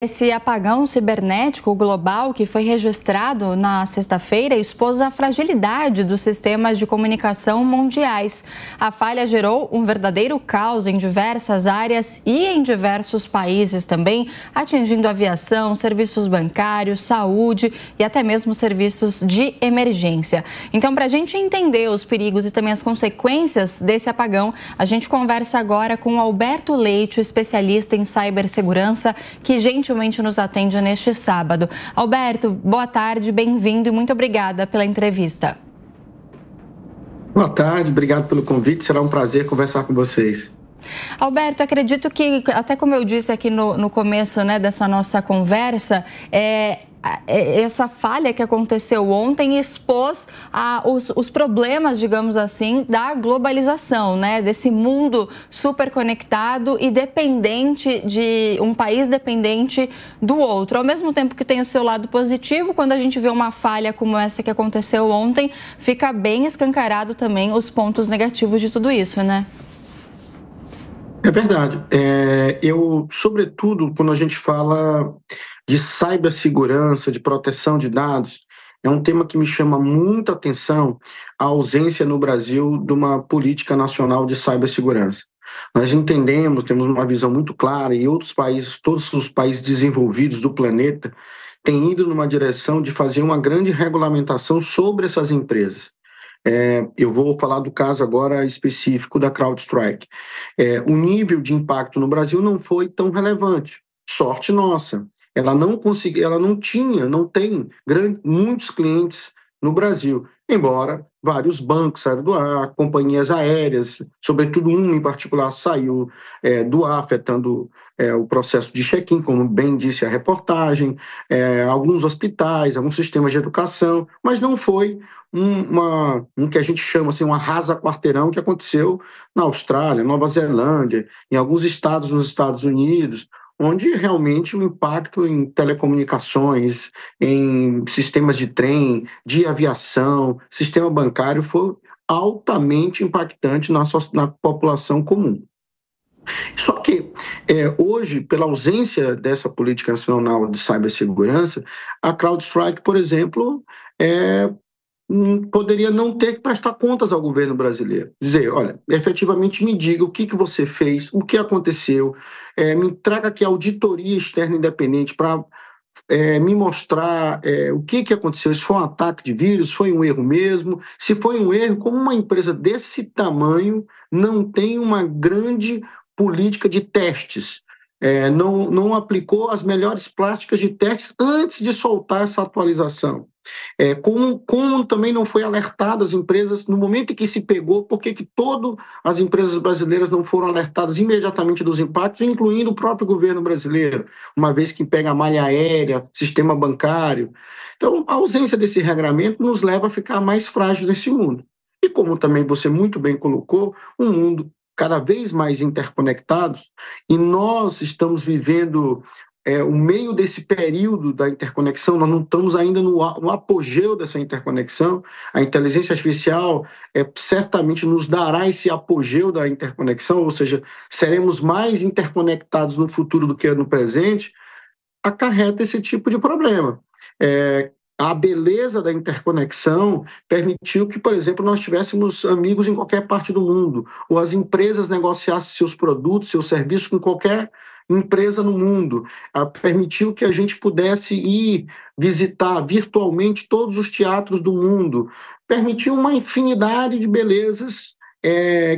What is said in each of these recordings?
Esse apagão cibernético global que foi registrado na sexta-feira expôs a fragilidade dos sistemas de comunicação mundiais. A falha gerou um verdadeiro caos em diversas áreas e em diversos países também, atingindo aviação, serviços bancários, saúde e até mesmo serviços de emergência. Então, para a gente entender os perigos e também as consequências desse apagão, a gente conversa agora com o Alberto Leite, especialista em cibersegurança, que gentilmente nos atende neste sábado. Alberto, boa tarde, bem-vindo e muito obrigada pela entrevista. Boa tarde, obrigado pelo convite, será um prazer conversar com vocês. Alberto, acredito que, até como eu disse aqui no começo, né, dessa nossa conversa, essa falha que aconteceu ontem expôs os problemas, digamos assim, da globalização, né? Desse mundo super conectado e dependente de um país dependente do outro. Ao mesmo tempo que tem o seu lado positivo, quando a gente vê uma falha como essa que aconteceu ontem, fica bem escancarado também os pontos negativos de tudo isso, né? É verdade. Sobretudo, quando a gente fala de cibersegurança, de proteção de dados, é um tema que me chama muita atenção a ausência no Brasil de uma política nacional de cibersegurança. Nós entendemos, temos uma visão muito clara, e outros países, todos os países desenvolvidos do planeta, têm ido numa direção de fazer uma grande regulamentação sobre essas empresas. Eu vou falar do caso agora específico da CrowdStrike. O nível de impacto no Brasil não foi tão relevante. Sorte nossa. Ela não conseguiu, ela não tem muitos clientes no Brasil, embora vários bancos saíram do ar, companhias aéreas, sobretudo uma em particular saiu do ar, afetando o processo de check-in, como bem disse a reportagem, alguns hospitais, alguns sistemas de educação, mas não foi um que a gente chama assim, um arrasa-quarteirão que aconteceu na Austrália, Nova Zelândia, em alguns estados nos Estados Unidos, onde realmente o impacto em telecomunicações, em sistemas de trem, de aviação, sistema bancário foi altamente impactante na população comum. Só que, hoje, pela ausência dessa política nacional de cibersegurança, a CrowdStrike, por exemplo, poderia não ter que prestar contas ao governo brasileiro. Dizer, olha, efetivamente me diga o que você fez, o que aconteceu, me traga aqui a auditoria externa independente para me mostrar o que aconteceu, se foi um ataque de vírus, foi um erro mesmo, se foi um erro, como uma empresa desse tamanho não tem uma grande política de testes, não aplicou as melhores práticas de testes antes de soltar essa atualização. Como também não foi alertado as empresas no momento em que se pegou, por que todas as empresas brasileiras não foram alertadas imediatamente dos impactos, incluindo o próprio governo brasileiro, uma vez que pega a malha aérea, sistema bancário. Então, a ausência desse regramento nos leva a ficar mais frágeis nesse mundo. E como também você muito bem colocou, um mundo cada vez mais interconectado, e nós estamos vivendo o meio desse período da interconexão, nós não estamos ainda no apogeu dessa interconexão. A inteligência artificial certamente nos dará esse apogeu da interconexão, ou seja, seremos mais interconectados no futuro do que no presente, acarreta esse tipo de problema. A beleza da interconexão permitiu que, por exemplo, nós tivéssemos amigos em qualquer parte do mundo, ou as empresas negociassem seus produtos, seus serviços com qualquer empresa no mundo. Permitiu que a gente pudesse ir visitar virtualmente todos os teatros do mundo. Permitiu uma infinidade de belezas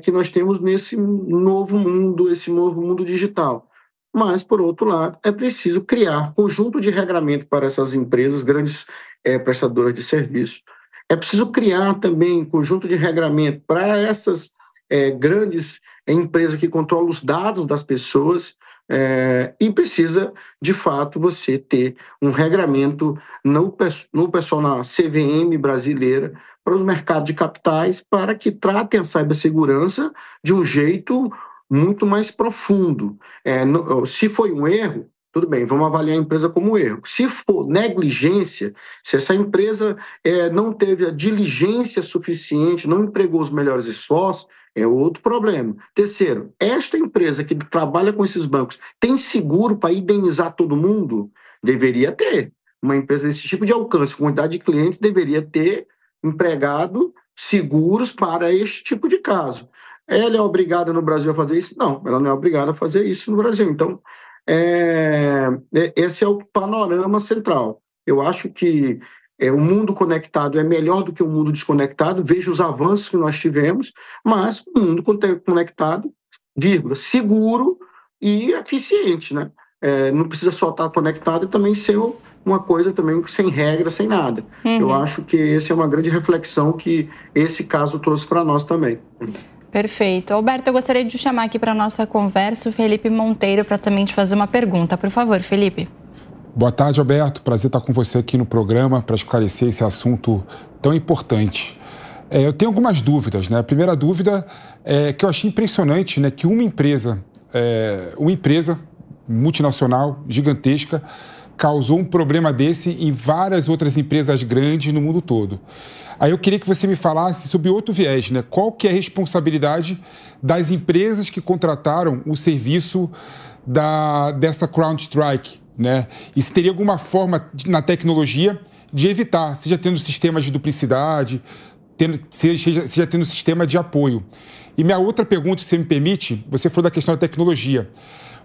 que nós temos nesse novo mundo, esse novo mundo digital. Mas, por outro lado, é preciso criar conjunto de regramento para essas empresas, grandes prestadoras de serviços. É preciso criar também conjunto de regramento para essas grandes empresas que controlam os dados das pessoas, e precisa, de fato, você ter um regramento no pessoal na CVM brasileira para os mercados de capitais, para que tratem a cibersegurança de um jeito muito mais profundo. Se foi um erro, tudo bem, vamos avaliar a empresa como erro. Se for negligência, se essa empresa não teve a diligência suficiente, não empregou os melhores esforços, É outro problema. Terceiro, esta empresa que trabalha com esses bancos tem seguro para indenizar todo mundo? Deveria ter. Uma empresa desse tipo de alcance, com quantidade de clientes, deveria ter empregado seguros para este tipo de caso. Ela é obrigada no Brasil a fazer isso? Não, ela não é obrigada a fazer isso no Brasil. Então, esse é o panorama central. Eu acho que o mundo conectado é melhor do que o mundo desconectado. Veja os avanços que nós tivemos, mas o mundo conectado, vírgula, seguro e eficiente, né? Não precisa só estar conectado e também ser uma coisa também sem regra, sem nada. Eu acho que essa é uma grande reflexão que esse caso trouxe para nós também. Perfeito. Alberto, eu gostaria de chamar aqui para a nossa conversa o Felipe Monteiro para também te fazer uma pergunta. Por favor, Felipe. Boa tarde, Alberto. Prazer estar com você aqui no programa para esclarecer esse assunto tão importante. Eu tenho algumas dúvidas, né? A primeira dúvida é que eu achei impressionante, né, que uma empresa multinacional, gigantesca, causou um problema desse em várias outras empresas grandes no mundo todo. Aí eu queria que você me falasse sobre outro viés, né? Qual que é a responsabilidade das empresas que contrataram o serviço dessa CrowdStrike, né? E se teria alguma forma na tecnologia de evitar, seja tendo sistema de duplicidade, seja tendo sistema de apoio. E minha outra pergunta, se você me permite, você falou da questão da tecnologia.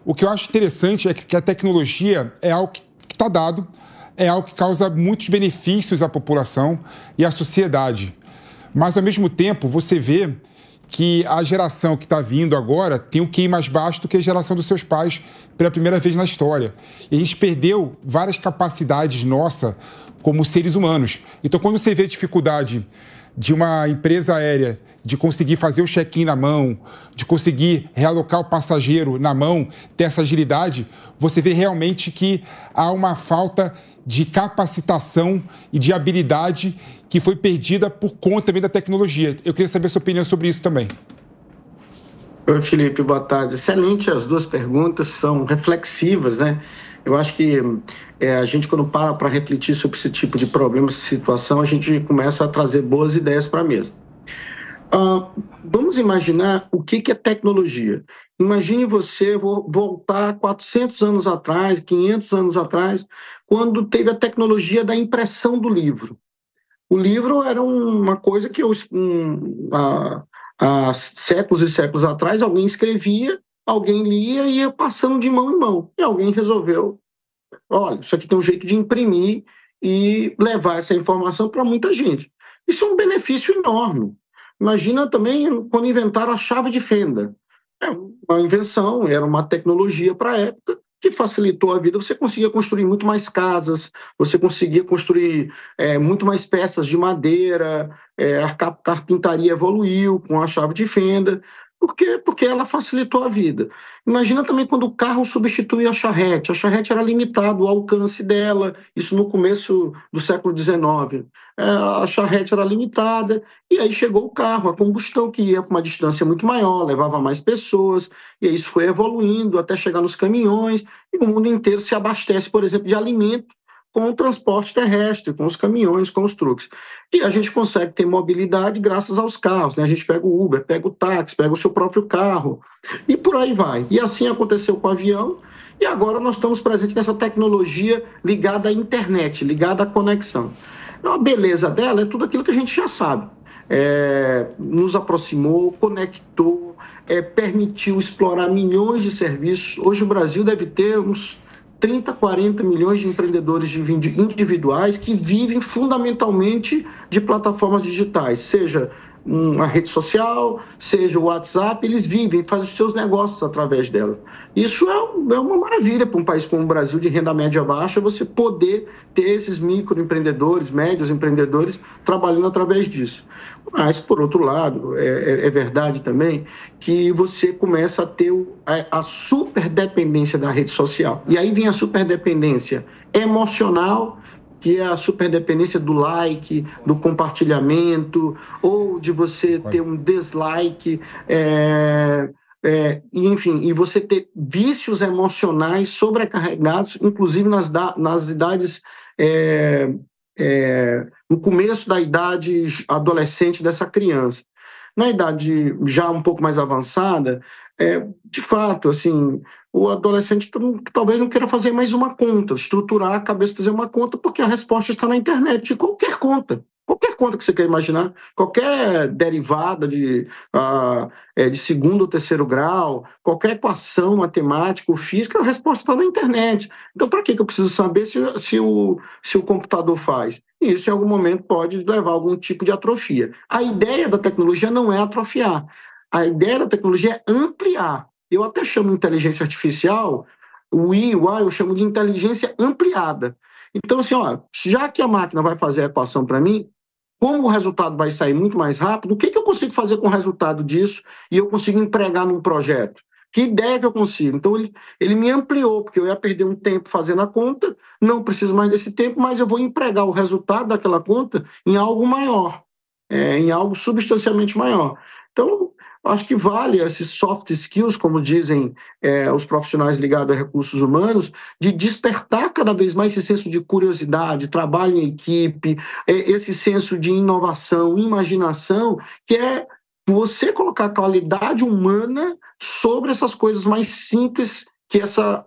O que eu acho interessante é que a tecnologia é algo que está dado, é algo que causa muitos benefícios à população e à sociedade. Mas, ao mesmo tempo, você vê que a geração que está vindo agora tem um QI mais baixo do que a geração dos seus pais pela primeira vez na história. E a gente perdeu várias capacidades nossas como seres humanos. Então, quando você vê a dificuldade de uma empresa aérea de conseguir fazer o check-in na mão, de conseguir realocar o passageiro na mão, ter essa agilidade, você vê realmente que há uma falta de capacitação e de habilidade que foi perdida por conta também da tecnologia. Eu queria saber a sua opinião sobre isso também. Oi, Felipe, boa tarde. Excelente, as duas perguntas são reflexivas, né? Eu acho que a gente, quando para refletir sobre esse tipo de problema, essa situação, a gente começa a trazer boas ideias para a mesa. Vamos imaginar o que é tecnologia. Imagine você voltar 400 anos atrás, 500 anos atrás, quando teve a tecnologia da impressão do livro. O livro era uma coisa que há séculos e séculos atrás alguém escrevia, alguém lia e ia passando de mão em mão. E alguém resolveu, olha, isso aqui tem um jeito de imprimir e levar essa informação para muita gente. Isso é um benefício enorme. Imagina também quando inventaram a chave de fenda. É uma invenção, era uma tecnologia para a época que facilitou a vida. Você conseguia construir muito mais casas, você conseguia construir muito mais peças de madeira, a carpintaria evoluiu com a chave de fenda. Por quê? Porque ela facilitou a vida. Imagina também quando o carro substituiu a charrete. A charrete era limitado o alcance dela, isso no começo do século XIX. A charrete era limitada, e aí chegou o carro, a combustão, que ia para uma distância muito maior, levava mais pessoas, e isso foi evoluindo até chegar nos caminhões, e o mundo inteiro se abastece, por exemplo, de alimento com o transporte terrestre, com os caminhões, com os truques. E a gente consegue ter mobilidade graças aos carros, né? A gente pega o Uber, pega o táxi, pega o seu próprio carro, e por aí vai. E assim aconteceu com o avião, e agora nós estamos presentes nessa tecnologia ligada à internet, ligada à conexão. Então, a beleza dela é tudo aquilo que a gente já sabe. Nos aproximou, conectou, permitiu explorar milhões de serviços. Hoje o Brasil deve ter uns 30, 40 milhões de empreendedores individuais que vivem fundamentalmente de plataformas digitais, seja uma rede social, seja o WhatsApp, eles vivem, fazem os seus negócios através dela. Isso é uma maravilha para um país como o Brasil, de renda média baixa, você poder ter esses microempreendedores, médios empreendedores trabalhando através disso. Mas, por outro lado, é verdade também que você começa a ter a superdependência da rede social. E aí vem a superdependência emocional, que é a superdependência do like, do compartilhamento, ou de você ter um dislike, enfim, e você ter vícios emocionais sobrecarregados, inclusive nas idades, no começo da idade adolescente dessa criança. Na idade já um pouco mais avançada, de fato, assim, o adolescente talvez não queira fazer mais uma conta, estruturar a cabeça, fazer uma conta, porque a resposta está na internet, de qualquer conta. Qualquer conta que você quer imaginar, qualquer derivada de segundo ou terceiro grau, qualquer equação matemática ou física, a resposta está na internet. Então, para que eu preciso saber se o computador faz? Isso, em algum momento, pode levar a algum tipo de atrofia. A ideia da tecnologia não é atrofiar. A ideia da tecnologia é ampliar. Eu até chamo de inteligência artificial, o I, o A, eu chamo de inteligência ampliada. Então, assim, já que a máquina vai fazer a equação para mim, como o resultado vai sair muito mais rápido, o que eu consigo fazer com o resultado disso e eu consigo empregar num projeto? Que ideia que eu consigo? Então, ele me ampliou, porque eu ia perder um tempo fazendo a conta, não preciso mais desse tempo, mas eu vou empregar o resultado daquela conta em algo maior, em algo substancialmente maior. Então, acho que vale esses soft skills, como dizem os profissionais ligados a recursos humanos, de despertar cada vez mais esse senso de curiosidade, trabalho em equipe, esse senso de inovação, imaginação, que é você colocar a qualidade humana sobre essas coisas mais simples que essa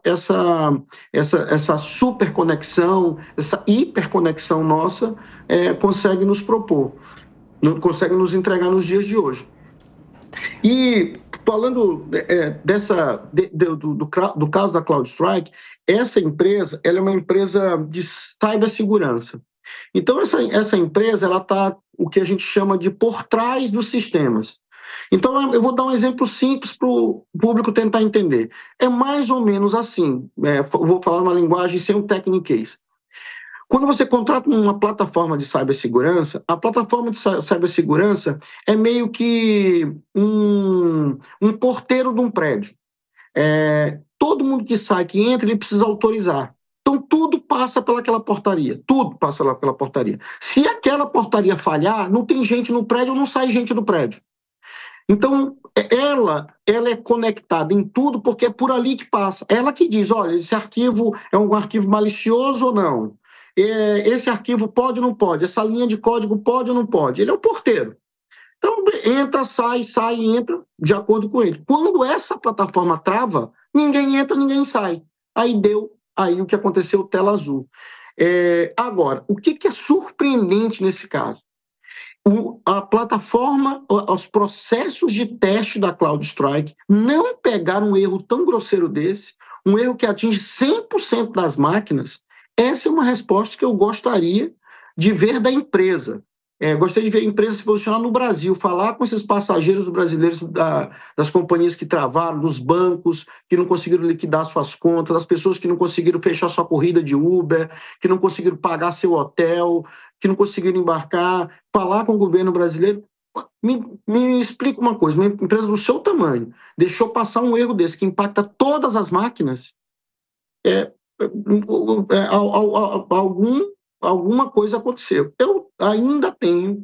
superconexão, essa hiperconexão nossa consegue nos propor, consegue nos entregar nos dias de hoje. E falando do caso da CrowdStrike, essa empresa ela é uma empresa de cibersegurança. Então, essa empresa ela está o que a gente chama de por trás dos sistemas. Então, eu vou dar um exemplo simples para o público tentar entender. É mais ou menos assim, vou falar uma linguagem sem um techniquez. Quando você contrata uma plataforma de cibersegurança, a plataforma de cibersegurança é meio que um porteiro de um prédio. Todo mundo que sai, que entra, ele precisa autorizar. Então, tudo passa pelaquela portaria. Tudo passa pela portaria. Se aquela portaria falhar, não tem gente no prédio ou não sai gente do prédio. Então, ela é conectada em tudo porque é por ali que passa. Ela que diz, olha, esse arquivo é um arquivo malicioso ou não? Esse arquivo pode ou não pode? Essa linha de código pode ou não pode? Ele é o porteiro. Então, entra, sai, entra, de acordo com ele. Quando essa plataforma trava, ninguém entra, ninguém sai. Aí o que aconteceu, tela azul. Agora, o que é surpreendente nesse caso? A plataforma, os processos de teste da CrowdStrike não pegaram um erro tão grosseiro desse, um erro que atinge 100% das máquinas. Essa é uma resposta que eu gostaria de ver da empresa. Gostaria de ver a empresa se posicionar no Brasil, falar com esses passageiros brasileiros das companhias que travaram, dos bancos que não conseguiram liquidar suas contas, das pessoas que não conseguiram fechar sua corrida de Uber, que não conseguiram pagar seu hotel, que não conseguiram embarcar, falar com o governo brasileiro. Me explica uma coisa, uma empresa do seu tamanho deixou passar um erro desse que impacta todas as máquinas, alguma coisa aconteceu. Eu ainda tenho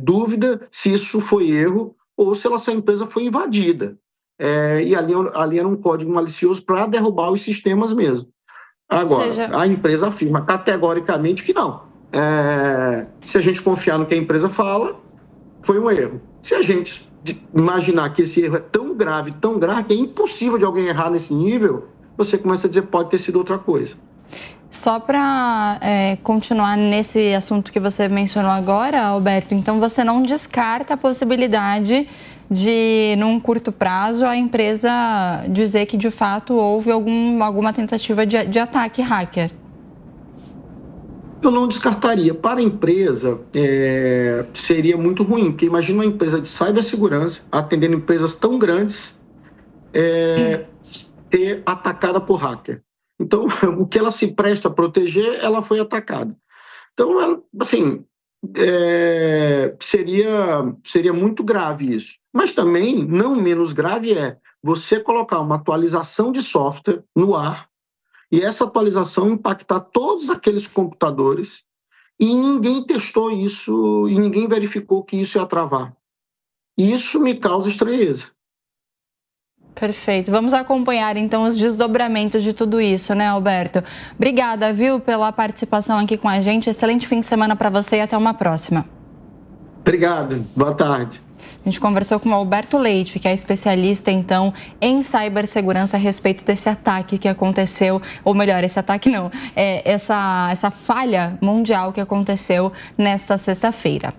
dúvida se isso foi erro ou se essa empresa foi invadida. E ali era um código malicioso para derrubar os sistemas mesmo. Agora, a empresa afirma categoricamente que não. Se a gente confiar no que a empresa fala, foi um erro. Se a gente imaginar que esse erro é tão grave, que é impossível de alguém errar nesse nível, você começa a dizer pode ter sido outra coisa. Só para continuar nesse assunto que você mencionou agora, Alberto, então você não descarta a possibilidade de, num curto prazo, a empresa dizer que de fato houve alguma tentativa de ataque hacker? Eu não descartaria. Para a empresa, seria muito ruim, porque imagina uma empresa de cibersegurança atendendo empresas tão grandes ser atacada por hacker. Então, o que ela se presta a proteger, ela foi atacada. Então, seria muito grave isso. Mas também, não menos grave você colocar uma atualização de software no ar e essa atualização impactar todos aqueles computadores e ninguém testou isso e ninguém verificou que isso ia travar. Isso me causa estranheza. Perfeito. Vamos acompanhar, então, os desdobramentos de tudo isso, né, Alberto? Obrigada, viu, pela participação aqui com a gente. Excelente fim de semana para você e até uma próxima. Obrigado. Boa tarde. A gente conversou com o Alberto Leite, que é especialista, então, em cibersegurança a respeito desse ataque que aconteceu, ou melhor, esse ataque não, essa falha mundial que aconteceu nesta sexta-feira.